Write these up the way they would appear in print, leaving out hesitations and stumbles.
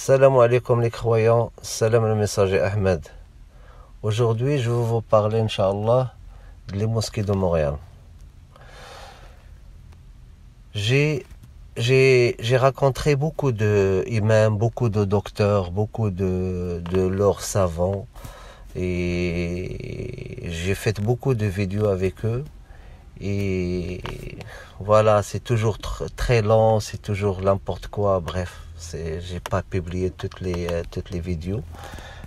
Salam alaikum les croyants, salam le messager Ahmed. Aujourd'hui, je vais vous parler, Inch'Allah, des mosquées de Montréal. J'ai rencontré beaucoup d'imams, beaucoup de docteurs, beaucoup de leurs savants et j'ai fait beaucoup de vidéos avec eux. Et voilà, c'est toujours très lent, c'est toujours n'importe quoi, bref, j'ai pas publié toutes les vidéos.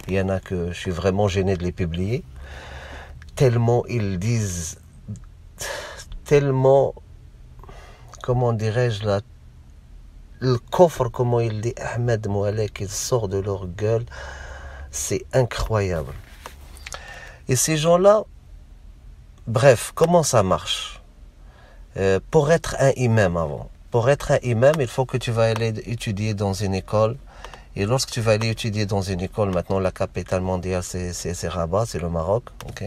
Il y en a que je suis vraiment gêné de les publier. Tellement ils disent, tellement, comment dirais-je là, le coffre, comment il dit Ahmed Moualek, il sort de leur gueule, c'est incroyable. Et ces gens-là, bref, comment ça marche? Pour être un imam il faut que tu vas aller étudier dans une école. Et lorsque tu vas aller étudier dans une école, maintenant la capitale mondiale c'est Rabat, c'est le Maroc, ok.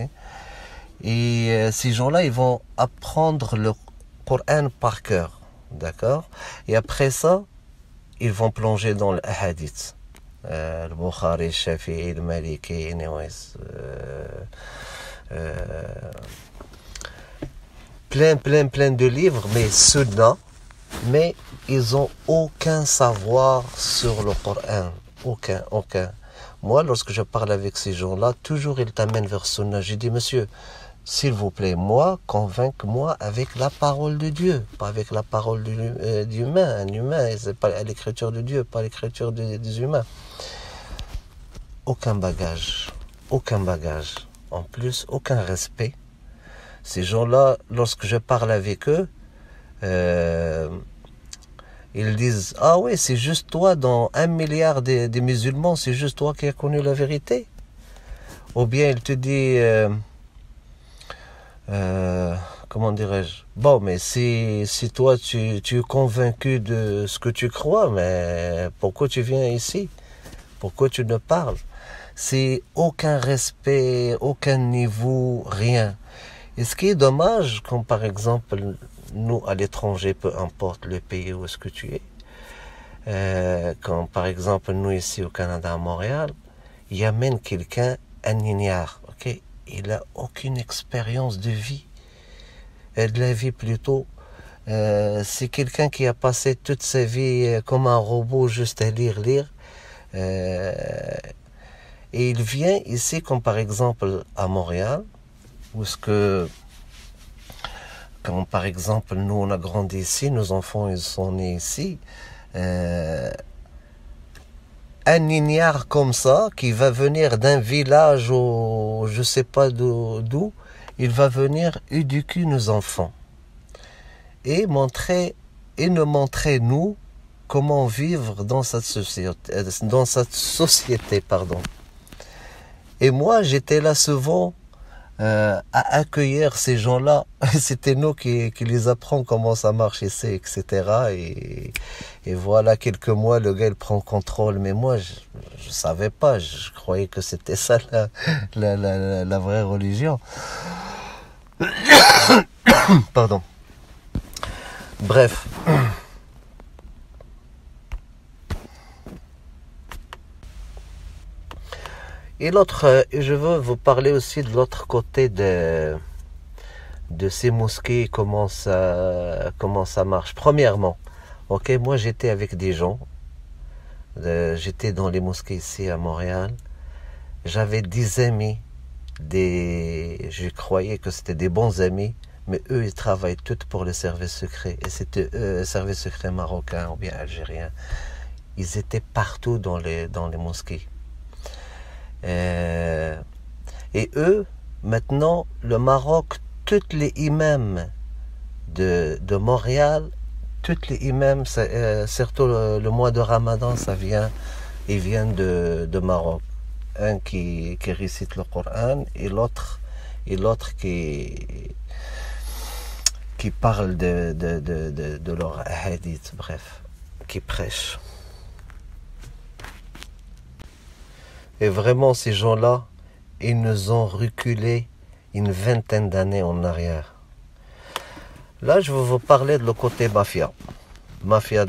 Et ces gens-là, ils vont apprendre le Coran par cœur, d'accord. Et après ça, ils vont plonger dans le hadith, le Bukhari, le Shafi'i, le Maliki, anyways. Plein de livres, mais ceux-là, mais ils ont aucun savoir sur le Coran, aucun. Moi, lorsque je parle avec ces gens-là, toujours ils t'amènent vers Sunna. J'ai dit, monsieur, s'il vous plaît, convainc-moi avec la parole de Dieu, pas avec la parole d'humain. Un humain, c'est pas l'écriture de Dieu, pas l'écriture des humains. Aucun bagage. En plus, aucun respect. Ces gens-là, lorsque je parle avec eux, ils disent, ah oui, c'est juste toi, dans 1 milliard des musulmans, c'est juste toi qui as connu la vérité. Ou bien il te dit, comment dirais-je, bon, mais si toi tu es convaincu de ce que tu crois, mais pourquoi tu viens ici? Pourquoi tu ne parles? C'est aucun respect, aucun niveau, rien. Et ce qui est dommage, comme par exemple, nous à l'étranger, peu importe le pays où est-ce que tu es, comme par exemple nous ici au Canada, à Montréal, il y a même quelqu'un, un ignare, ok? Il n'a aucune expérience de vie, de la vie plutôt. C'est quelqu'un qui a passé toute sa vie comme un robot, juste à lire. Et il vient ici, comme par exemple à Montréal, où est-ce que, comme par exemple, nous on a grandi ici, nos enfants ils sont nés ici, un ignare comme ça, qui va venir d'un village ou je sais pas d'où, il va venir éduquer nos enfants et nous montrer nous comment vivre dans cette société, pardon. Et moi j'étais là souvent à accueillir ces gens-là. C'était nous qui les apprenons comment ça marche ici, etc. Et voilà, quelques mois, le gars, il prend contrôle. Mais moi, je savais pas. Je croyais que c'était ça la vraie religion. Pardon. Bref. Et je veux vous parler aussi de l'autre côté de ces mosquées, comment ça marche. Premièrement, ok, moi j'étais avec des gens, j'étais dans les mosquées ici à Montréal, j'avais des amis, je croyais que c'était des bons amis, mais eux ils travaillent tous pour le service secret, et c'était service secret marocain ou bien algérien. Ils étaient partout dans les mosquées. Et eux, maintenant, le Maroc, tous les imams de Montréal, tous les imams, surtout le mois de Ramadan, ils viennent de Maroc. Un qui récite le Coran et l'autre qui parle de leur hadith, bref, qui prêche. Et vraiment, ces gens-là, ils nous ont reculé une 20aine d'années en arrière. Là, je vais vous parler de le côté mafia. Mafia